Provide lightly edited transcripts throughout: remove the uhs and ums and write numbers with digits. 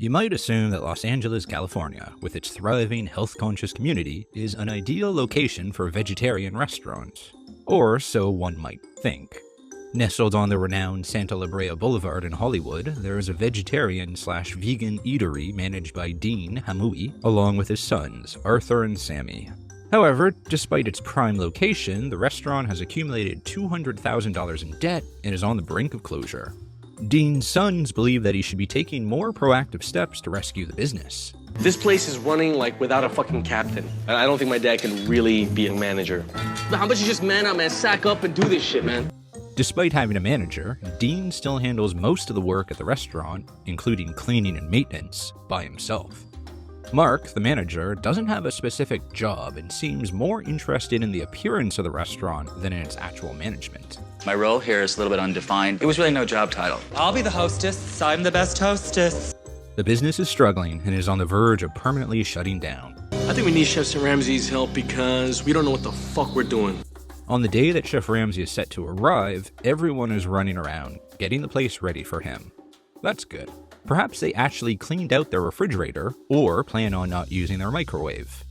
You might assume that Los Angeles, California, with its thriving health-conscious community, is an ideal location for vegetarian restaurants. Or so one might think. Nestled on the renowned Santa La Brea Boulevard in Hollywood, there is a vegetarian/vegan eatery managed by Dean Hamui, along with his sons, Arthur and Sammy. However, despite its prime location, the restaurant has accumulated $200,000 in debt and is on the brink of closure. Dean's sons believe that he should be taking more proactive steps to rescue the business. This place is running like without a fucking captain. I don't think my dad can really be a manager. How about you just man up, man, sack up and do this shit, man? Despite having a manager, Dean still handles most of the work at the restaurant, including cleaning and maintenance, by himself. Mark, the manager, doesn't have a specific job and seems more interested in the appearance of the restaurant than in its actual management. My role here is a little bit undefined. It was really no job title. I'll be the hostess. I'm the best hostess. The business is struggling and is on the verge of permanently shutting down. I think we need Chef Ramsay's help because we don't know what the fuck we're doing. On the day that Chef Ramsay is set to arrive, everyone is running around, getting the place ready for him. That's good. Perhaps they actually cleaned out their refrigerator, or plan on not using their microwave.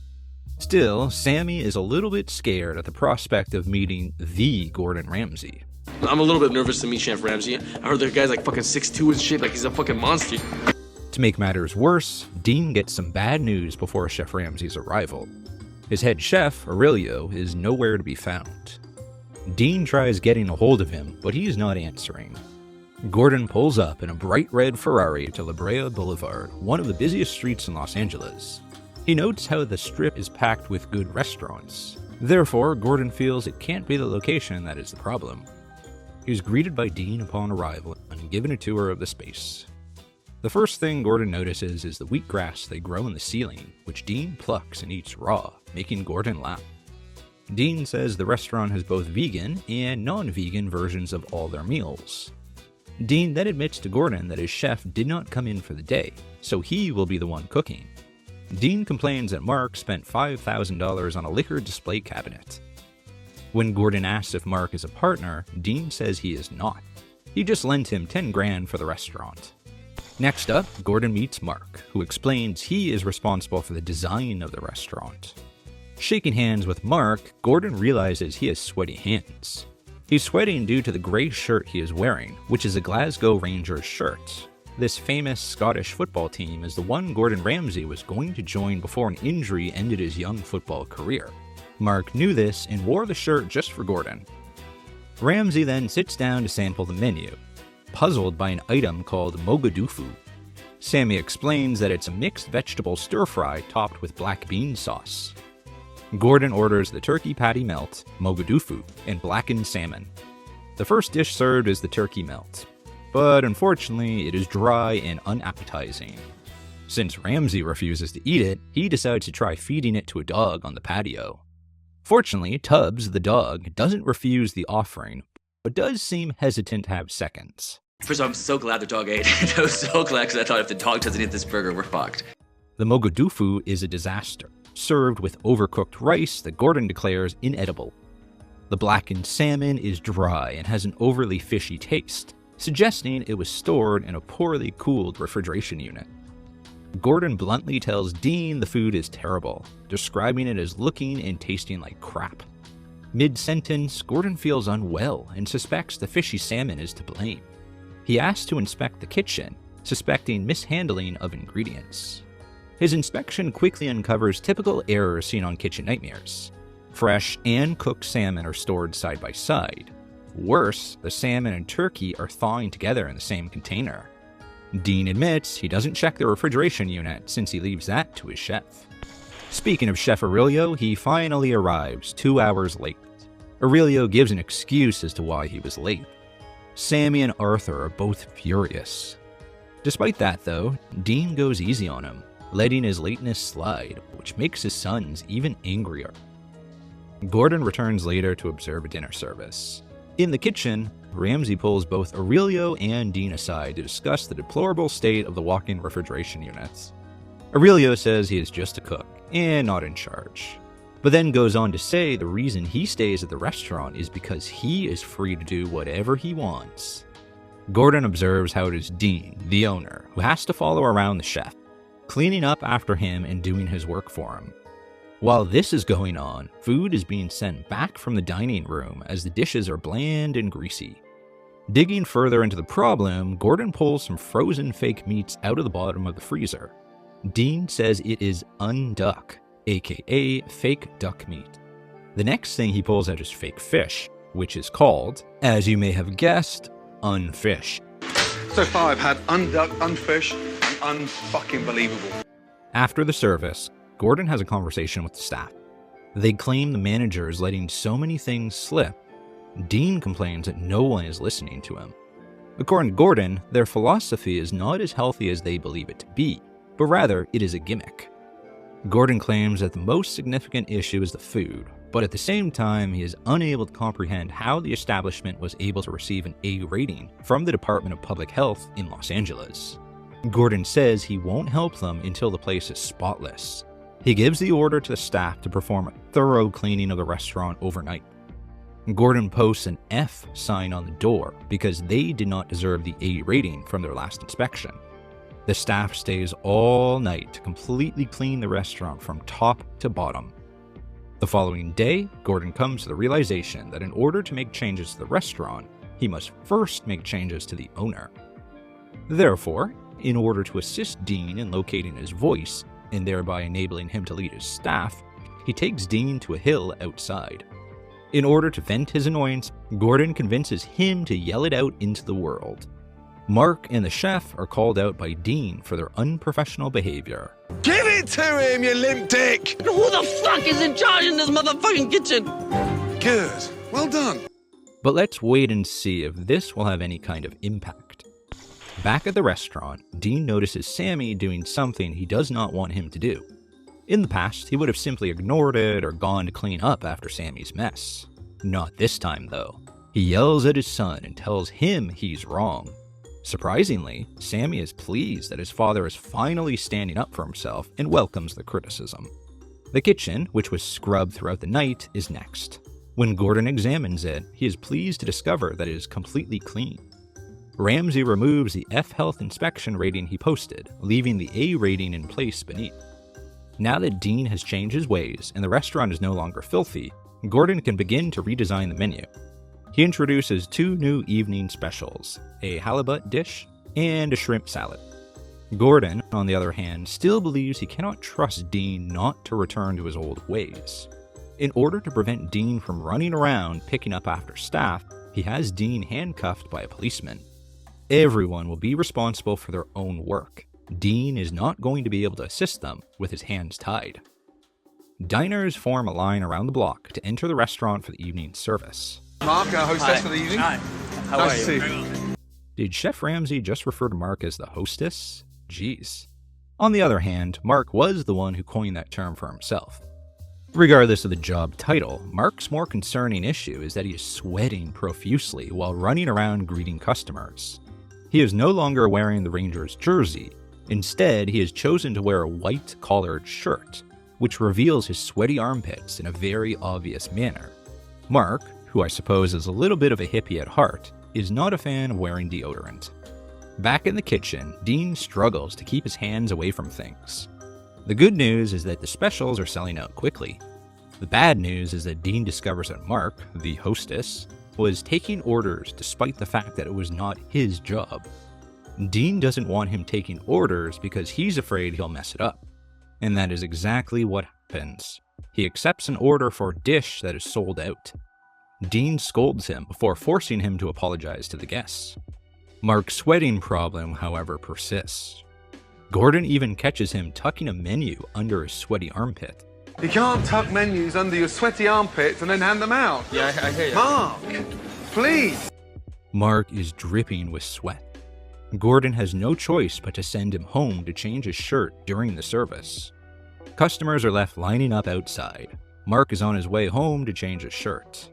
Still, Sammy is a little bit scared at the prospect of meeting the Gordon Ramsay. I'm a little bit nervous to meet Chef Ramsay. I heard the guy's like fucking 6'2" and shit, like he's a fucking monster. To make matters worse, Dean gets some bad news before Chef Ramsay's arrival. His head chef, Aurelio, is nowhere to be found. Dean tries getting a hold of him, but he's not answering. Gordon pulls up in a bright red Ferrari to La Brea Boulevard, one of the busiest streets in Los Angeles. He notes how the strip is packed with good restaurants. Therefore, Gordon feels it can't be the location that is the problem. He's greeted by Dean upon arrival and given a tour of the space. The first thing Gordon notices is the wheatgrass they grow in the ceiling, which Dean plucks and eats raw, making Gordon laugh. Dean says the restaurant has both vegan and non-vegan versions of all their meals. Dean then admits to Gordon that his chef did not come in for the day, so he will be the one cooking. Dean complains that Mark spent $5,000 on a liquor display cabinet. When Gordon asks if Mark is a partner, Dean says he is not. He just lent him $10,000 for the restaurant. Next up, Gordon meets Mark, who explains he is responsible for the design of the restaurant. Shaking hands with Mark, Gordon realizes he has sweaty hands. He's sweating due to the grey shirt he is wearing, which is a Glasgow Rangers shirt. This famous Scottish football team is the one Gordon Ramsay was going to join before an injury ended his young football career. Mark knew this and wore the shirt just for Gordon. Ramsay then sits down to sample the menu, puzzled by an item called mogadufu. Sammy explains that it's a mixed vegetable stir-fry topped with black bean sauce. Gordon orders the turkey patty melt, mogadufu, and blackened salmon. The first dish served is the turkey melt, but unfortunately it is dry and unappetizing. Since Ramsay refuses to eat it, he decides to try feeding it to a dog on the patio. Fortunately, Tubbs, the dog, doesn't refuse the offering, but does seem hesitant to have seconds. First of all, I'm so glad the dog ate. I was so glad because I thought if the dog doesn't eat this burger, we're fucked. The mogadufu is a disaster, served with overcooked rice that Gordon declares inedible. The blackened salmon is dry and has an overly fishy taste, suggesting it was stored in a poorly cooled refrigeration unit. Gordon bluntly tells Dean the food is terrible, describing it as looking and tasting like crap. Mid-sentence, Gordon feels unwell and suspects the fishy salmon is to blame. He asks to inspect the kitchen, suspecting mishandling of ingredients. His inspection quickly uncovers typical errors seen on Kitchen Nightmares. Fresh and cooked salmon are stored side by side. Worse, the salmon and turkey are thawing together in the same container. Dean admits he doesn't check the refrigeration unit since he leaves that to his chef. Speaking of Chef Aurelio, he finally arrives 2 hours late. Aurelio gives an excuse as to why he was late. Sammy and Arthur are both furious. Despite that though, Dean goes easy on him, letting his lateness slide, which makes his sons even angrier. Gordon returns later to observe a dinner service. In the kitchen, Ramsay pulls both Aurelio and Dean aside to discuss the deplorable state of the walk-in refrigeration units. Aurelio says he is just a cook and not in charge, but then goes on to say the reason he stays at the restaurant is because he is free to do whatever he wants. Gordon observes how it is Dean, the owner, who has to follow around the chef, cleaning up after him and doing his work for him. While this is going on, food is being sent back from the dining room as the dishes are bland and greasy. Digging further into the problem, Gordon pulls some frozen fake meats out of the bottom of the freezer. Dean says it is unduck, aka fake duck meat. The next thing he pulls out is fake fish, which is called, as you may have guessed, unfish. So far I've had unduck, unfish, and unfucking believable. After the service, Gordon has a conversation with the staff. They claim the manager is letting so many things slip. Dean complains that no one is listening to him. According to Gordon, their philosophy is not as healthy as they believe it to be, but rather it is a gimmick. Gordon claims that the most significant issue is the food, but at the same time he is unable to comprehend how the establishment was able to receive an A rating from the Department of Public Health in Los Angeles. Gordon says he won't help them until the place is spotless. He gives the order to the staff to perform a thorough cleaning of the restaurant overnight. Gordon posts an F sign on the door because they did not deserve the A rating from their last inspection. The staff stays all night to completely clean the restaurant from top to bottom. The following day, Gordon comes to the realization that in order to make changes to the restaurant, he must first make changes to the owner. Therefore, in order to assist Dean in locating his voice, and thereby enabling him to lead his staff, he takes Dean to a hill outside. In order to vent his annoyance, Gordon convinces him to yell it out into the world. Mark and the chef are called out by Dean for their unprofessional behavior. Give it to him, you limp dick! Who the fuck is in charge in this motherfucking kitchen? Good. Well done. But let's wait and see if this will have any kind of impact. Back at the restaurant, Dean notices Sammy doing something he does not want him to do. In the past, he would have simply ignored it or gone to clean up after Sammy's mess. Not this time, though. He yells at his son and tells him he's wrong. Surprisingly, Sammy is pleased that his father is finally standing up for himself and welcomes the criticism. The kitchen, which was scrubbed throughout the night, is next. When Gordon examines it, he is pleased to discover that it is completely clean. Ramsay removes the F Health inspection rating he posted, leaving the A rating in place beneath. Now that Dean has changed his ways and the restaurant is no longer filthy, Gordon can begin to redesign the menu. He introduces 2 new evening specials, a halibut dish and a shrimp salad. Gordon, on the other hand, still believes he cannot trust Dean not to return to his old ways. In order to prevent Dean from running around picking up after staff, he has Dean handcuffed by a policeman. Everyone will be responsible for their own work. Dean is not going to be able to assist them with his hands tied. Diners form a line around the block to enter the restaurant for the evening service. Mark, our hostess for the evening. Hi. How Nice are to you? see you. Did Chef Ramsay just refer to Mark as the hostess? Jeez. On the other hand, Mark was the one who coined that term for himself. Regardless of the job title, Mark's more concerning issue is that he is sweating profusely while running around greeting customers. He is no longer wearing the Rangers jersey. Instead, he has chosen to wear a white collared shirt, which reveals his sweaty armpits in a very obvious manner. Mark, who I suppose is a little bit of a hippie at heart, is not a fan of wearing deodorant. Back in the kitchen, Dean struggles to keep his hands away from things. The good news is that the specials are selling out quickly. The bad news is that Dean discovers that Mark, the hostess, was taking orders despite the fact that it was not his job. Dean doesn't want him taking orders because he's afraid he'll mess it up. And that is exactly what happens. He accepts an order for a dish that is sold out. Dean scolds him before forcing him to apologize to the guests. Mark's sweating problem, however, persists. Gordon even catches him tucking a menu under his sweaty armpit. You can't tuck menus under your sweaty armpits and then hand them out. Yeah, I hear you. Mark, please. Mark is dripping with sweat. Gordon has no choice but to send him home to change his shirt during the service. Customers are left lining up outside. Mark is on his way home to change his shirt.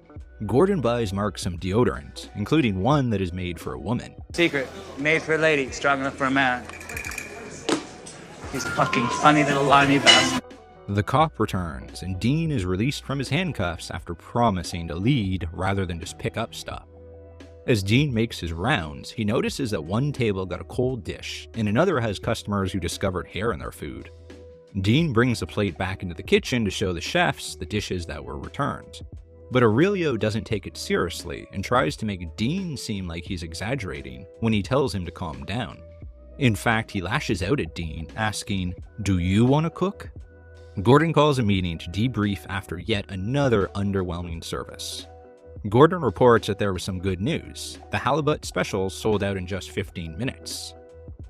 Gordon buys Mark some deodorant, including one that is made for a woman. Secret, made for a lady, strong enough for a man. He's fucking funny little limey bastard. The cop returns, and Dean is released from his handcuffs after promising to lead rather than just pick up stuff. As Dean makes his rounds, he notices that one table got a cold dish, and another has customers who discovered hair in their food. Dean brings the plate back into the kitchen to show the chefs the dishes that were returned. But Aurelio doesn't take it seriously and tries to make Dean seem like he's exaggerating when he tells him to calm down. In fact, he lashes out at Dean, asking, "Do you want to cook?" Gordon calls a meeting to debrief after yet another underwhelming service. Gordon reports that there was some good news. The halibut specials sold out in just 15 minutes.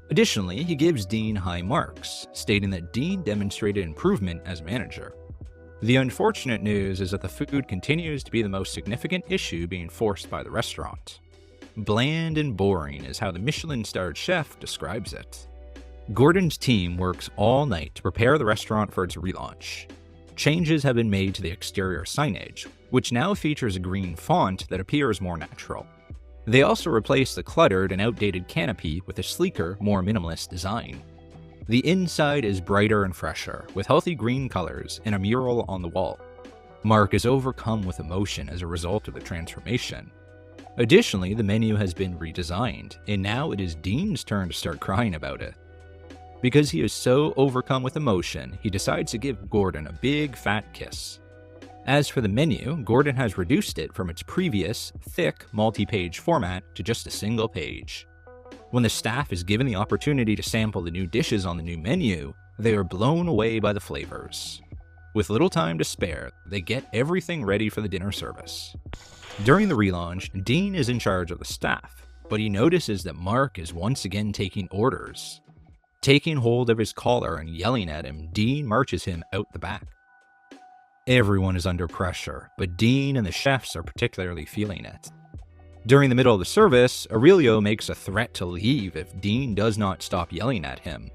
Additionally, he gives Dean high marks, stating that Dean demonstrated improvement as manager. The unfortunate news is that the food continues to be the most significant issue being forced by the restaurant. Bland and boring is how the Michelin-starred chef describes it. Gordon's team works all night to prepare the restaurant for its relaunch. Changes have been made to the exterior signage, which now features a green font that appears more natural. They also replace the cluttered and outdated canopy with a sleeker, more minimalist design. The inside is brighter and fresher, with healthy green colors and a mural on the wall. Mark is overcome with emotion as a result of the transformation. Additionally, the menu has been redesigned, and now it is Dean's turn to start crying about it. Because he is so overcome with emotion, he decides to give Gordon a big fat kiss. As for the menu, Gordon has reduced it from its previous, thick, multi-page format to just a single page. When the staff is given the opportunity to sample the new dishes on the new menu, they are blown away by the flavors. With little time to spare, they get everything ready for the dinner service. During the relaunch, Dean is in charge of the staff, but he notices that Mark is once again taking orders. Taking hold of his collar and yelling at him, Dean marches him out the back. Everyone is under pressure, but Dean and the chefs are particularly feeling it. During the middle of the service, Aurelio makes a threat to leave if Dean does not stop yelling at him.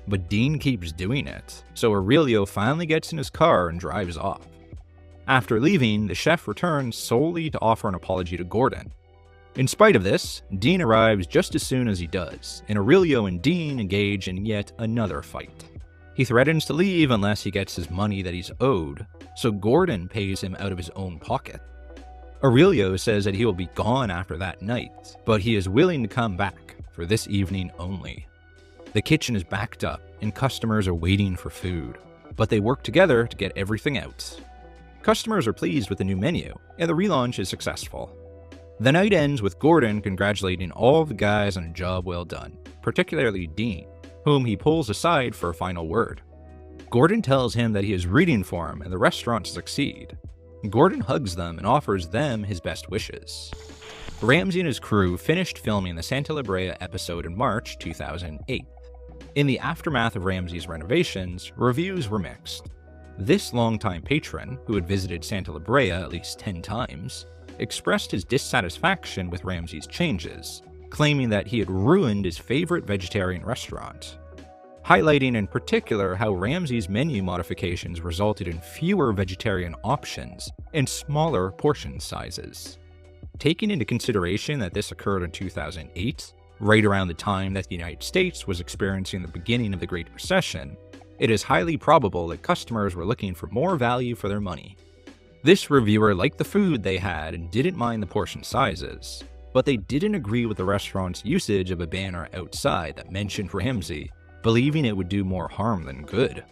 But Dean keeps doing it, so Aurelio finally gets in his car and drives off. After leaving, the chef returns solely to offer an apology to Gordon. In spite of this, Dean arrives just as soon as he does, and Aurelio and Dean engage in yet another fight. He threatens to leave unless he gets his money that he's owed, so Gordon pays him out of his own pocket. Aurelio says that he will be gone after that night, but he is willing to come back for this evening only. The kitchen is backed up, and customers are waiting for food, but they work together to get everything out. Customers are pleased with the new menu, and the relaunch is successful. The night ends with Gordon congratulating all the guys on a job well done, particularly Dean, whom he pulls aside for a final word. Gordon tells him that he is rooting for him and the restaurant to succeed. Gordon hugs them and offers them his best wishes. Ramsay and his crew finished filming the Santa La Brea episode in March 2008. In the aftermath of Ramsay's renovations, reviews were mixed. This longtime patron, who had visited Santa La Brea at least 10 times, expressed his dissatisfaction with Ramsay's changes, claiming that he had ruined his favorite vegetarian restaurant, highlighting in particular how Ramsay's menu modifications resulted in fewer vegetarian options and smaller portion sizes. Taking into consideration that this occurred in 2008, right around the time that the United States was experiencing the beginning of the Great Recession, it is highly probable that customers were looking for more value for their money. This reviewer liked the food they had and didn't mind the portion sizes, but they didn't agree with the restaurant's usage of a banner outside that mentioned Ramsay, believing it would do more harm than good.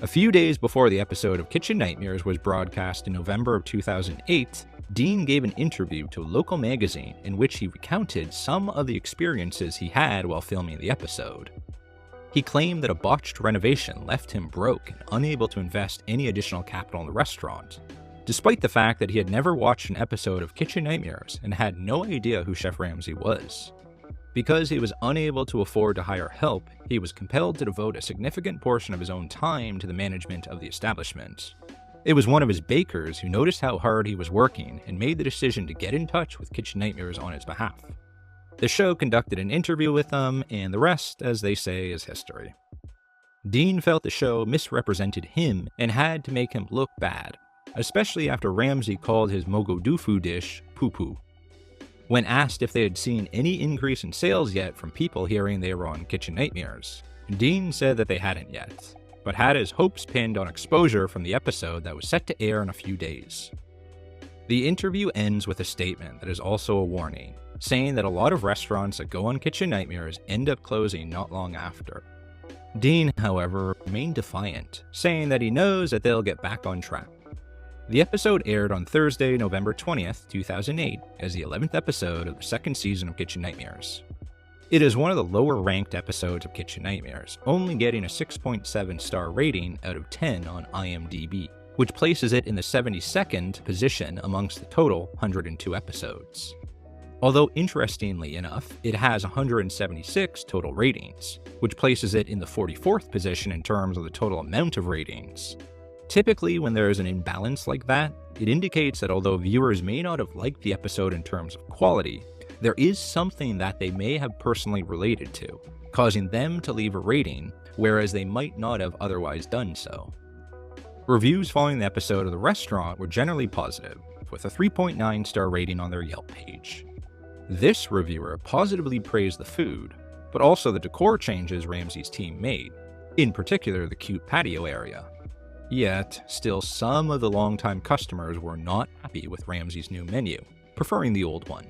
A few days before the episode of Kitchen Nightmares was broadcast in November of 2008, Dean gave an interview to a local magazine in which he recounted some of the experiences he had while filming the episode. He claimed that a botched renovation left him broke and unable to invest any additional capital in the restaurant, despite the fact that he had never watched an episode of Kitchen Nightmares and had no idea who Chef Ramsay was. Because he was unable to afford to hire help, he was compelled to devote a significant portion of his own time to the management of the establishment. It was one of his bakers who noticed how hard he was working and made the decision to get in touch with Kitchen Nightmares on his behalf. The show conducted an interview with them, and the rest, as they say, is history. Dean felt the show misrepresented him and had to make him look bad, especially after Ramsay called his mogodufu dish poo-poo. When asked if they had seen any increase in sales yet from people hearing they were on Kitchen Nightmares, Dean said that they hadn't yet, but had his hopes pinned on exposure from the episode that was set to air in a few days. The interview ends with a statement that is also a warning, saying that a lot of restaurants that go on Kitchen Nightmares end up closing not long after. Dean, however, remained defiant, saying that he knows that they'll get back on track. The episode aired on Thursday, November 20th, 2008, as the 11th episode of the second season of Kitchen Nightmares. It is one of the lower-ranked episodes of Kitchen Nightmares, only getting a 6.7-star rating out of 10 on IMDb, which places it in the 72nd position amongst the total 102 episodes. Although interestingly enough, it has 176 total ratings, which places it in the 44th position in terms of the total amount of ratings. Typically, when there is an imbalance like that, it indicates that although viewers may not have liked the episode in terms of quality, there is something that they may have personally related to, causing them to leave a rating, whereas they might not have otherwise done so. Reviews following the episode of the restaurant were generally positive, with a 3.9-star rating on their Yelp page. This reviewer positively praised the food, but also the decor changes Ramsay's team made, in particular the cute patio area. Yet, still some of the longtime customers were not happy with Ramsay's new menu, preferring the old one.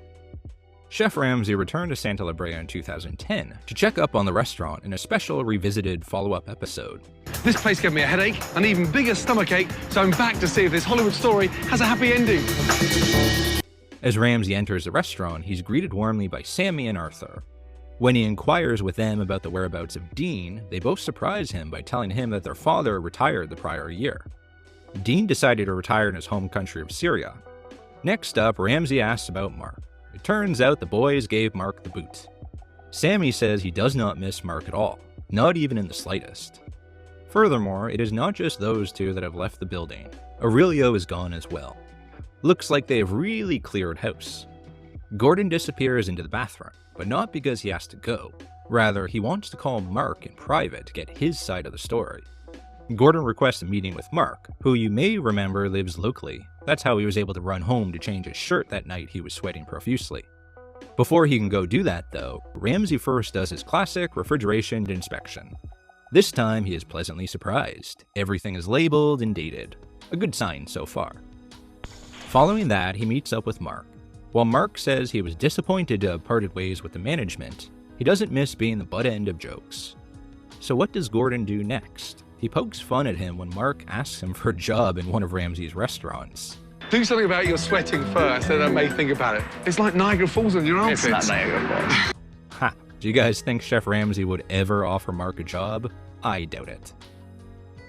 Chef Ramsay returned to Santa La Brea in 2010 to check up on the restaurant in a special revisited follow-up episode. This place gave me a headache, an even bigger stomachache, so I'm back to see if this Hollywood story has a happy ending. As Ramsay enters the restaurant, he's greeted warmly by Sammy and Arther. When he inquires with them about the whereabouts of Dean, they both surprise him by telling him that their father retired the prior year. Dean decided to retire in his home country of Syria. Next up, Ramsay asks about Mark. It turns out the boys gave Mark the boot. Sammy says he does not miss Mark at all, not even in the slightest. Furthermore, it is not just those two that have left the building. Aurelio is gone as well. Looks like they have really cleared house. Gordon disappears into the bathroom, but not because he has to go. Rather, he wants to call Mark in private to get his side of the story. Gordon requests a meeting with Mark, who you may remember lives locally. That's how he was able to run home to change his shirt that night he was sweating profusely. Before he can go do that though, Ramsay first does his classic refrigeration inspection. This time he is pleasantly surprised. Everything is labeled and dated. A good sign so far. Following that, he meets up with Mark. While Mark says he was disappointed to have parted ways with the management, he doesn't miss being the butt end of jokes. So what does Gordon do next? He pokes fun at him when Mark asks him for a job in one of Ramsay's restaurants. Do something about your sweating first, then I may think about it. It's like Niagara Falls on your armpits. It's not Niagara Falls. Ha! Do you guys think Chef Ramsay would ever offer Mark a job? I doubt it.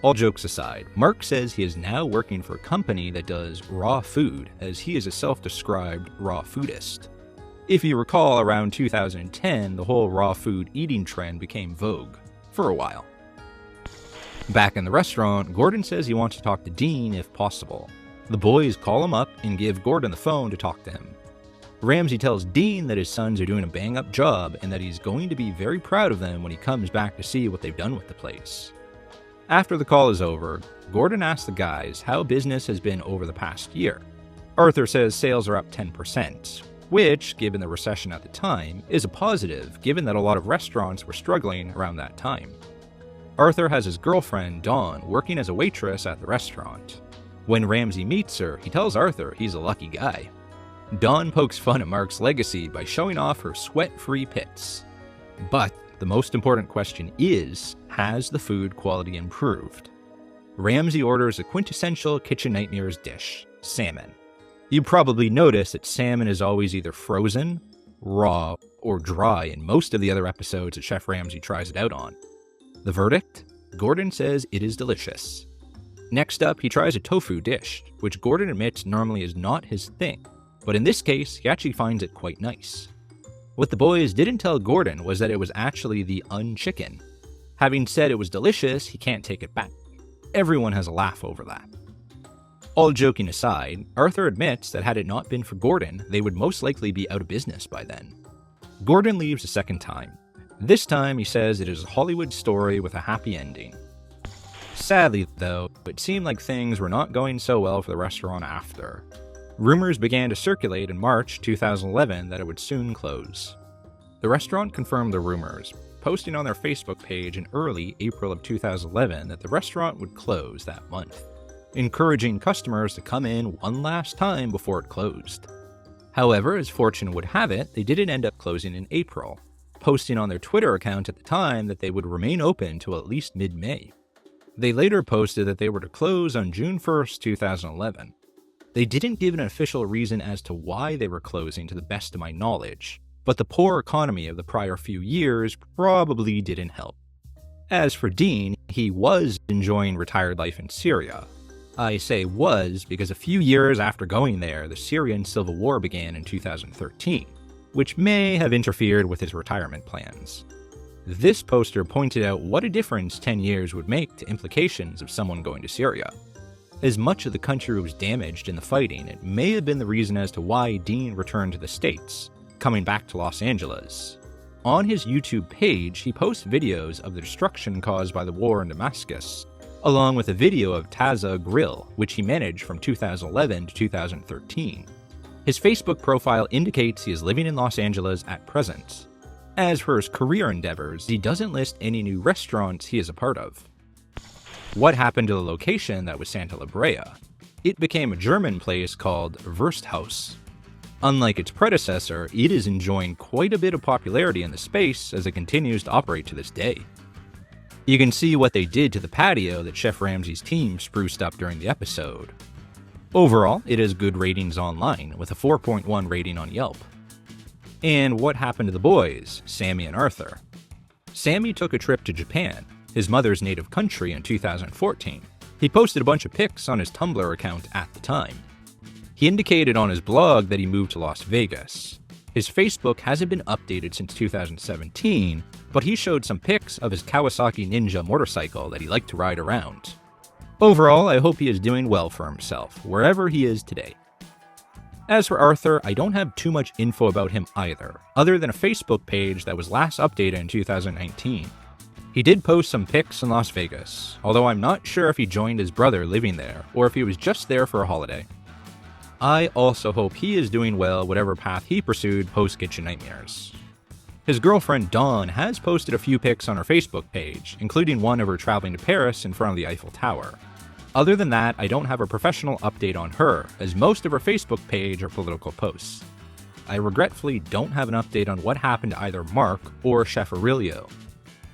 All jokes aside, Mark says he is now working for a company that does raw food, as he is a self-described raw foodist. If you recall, around 2010, the whole raw food eating trend became vogue, for a while. Back in the restaurant, Gordon says he wants to talk to Dean if possible. The boys call him up and give Gordon the phone to talk to him. Ramsay tells Dean that his sons are doing a bang-up job and that he's going to be very proud of them when he comes back to see what they've done with the place. After the call is over, Gordon asks the guys how business has been over the past year. Arthur says sales are up 10%, which, given the recession at the time, is a positive given that a lot of restaurants were struggling around that time. Arthur has his girlfriend, Dawn, working as a waitress at the restaurant. When Ramsay meets her, he tells Arthur he's a lucky guy. Dawn pokes fun at Mark's legacy by showing off her sweat-free pits. But the most important question is, has the food quality improved? Ramsay orders a quintessential Kitchen Nightmares dish, salmon. You probably notice that salmon is always either frozen, raw, or dry in most of the other episodes that Chef Ramsay tries it out on. The verdict? Gordon says it is delicious. Next up, he tries a tofu dish, which Gordon admits normally is not his thing, but in this case, he actually finds it quite nice. What the boys didn't tell Gordon was that it was actually the unchicken. Having said it was delicious, he can't take it back. Everyone has a laugh over that. All joking aside, Arthur admits that had it not been for Gordon, they would most likely be out of business by then. Gordon leaves a second time. This time he says it is a Hollywood story with a happy ending. Sadly, though, it seemed like things were not going so well for the restaurant after. Rumors began to circulate in March 2011 that it would soon close. The restaurant confirmed the rumors, posting on their Facebook page in early April of 2011 that the restaurant would close that month. encouraging customers to come in one last time before it closed. However, as fortune would have it, they didn't end up closing in April, posting on their Twitter account at the time that they would remain open till at least mid-May. They later posted that they were to close on June 1st, 2011. They didn't give an official reason as to why they were closing to the best of my knowledge, but the poor economy of the prior few years probably didn't help. As for Dean, he was enjoying retired life in Syria. I say was because a few years after going there, the Syrian civil war began in 2013, which may have interfered with his retirement plans. This poster pointed out what a difference 10 years would make to implications of someone going to Syria. As much of the country was damaged in the fighting, it may have been the reason as to why Dean returned to the States, coming back to Los Angeles. On his YouTube page, he posts videos of the destruction caused by the war in Damascus, along with a video of Taza Grill, which he managed from 2011 to 2013. His Facebook profile indicates he is living in Los Angeles at present. As for his career endeavors, he doesn't list any new restaurants he is a part of. What happened to the location that was Santa La Brea? It became a German place called Wursthaus. Unlike its predecessor, it is enjoying quite a bit of popularity in the space as it continues to operate to this day. You can see what they did to the patio that Chef Ramsay's team spruced up during the episode. Overall, it has good ratings online, with a 4.1 rating on Yelp. And what happened to the boys, Sammy and Arther? Sammy took a trip to Japan, his mother's native country, in 2014. He posted a bunch of pics on his Tumblr account at the time. He indicated on his blog that he moved to Las Vegas. His Facebook hasn't been updated since 2017, but he showed some pics of his Kawasaki Ninja motorcycle that he liked to ride around. Overall, I hope he is doing well for himself, wherever he is today. As for Arther, I don't have too much info about him either, other than a Facebook page that was last updated in 2019. He did post some pics in Las Vegas, although I'm not sure if he joined his brother living there, or if he was just there for a holiday. I also hope he is doing well whatever path he pursued post-Kitchen Nightmares. His girlfriend Dawn has posted a few pics on her Facebook page, including one of her traveling to Paris in front of the Eiffel Tower. Other than that, I don't have a professional update on her, as most of her Facebook page are political posts. I regretfully don't have an update on what happened to either Mark or Chef Aurelio.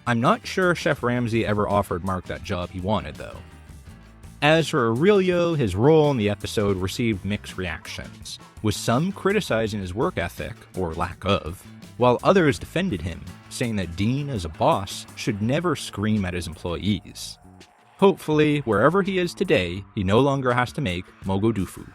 I'm not sure Chef Ramsay ever offered Mark that job he wanted, though. As for Aurelio, his role in the episode received mixed reactions, with some criticizing his work ethic, or lack of, while others defended him, saying that Dean, as a boss, should never scream at his employees. Hopefully, wherever he is today, he no longer has to make mogodufu.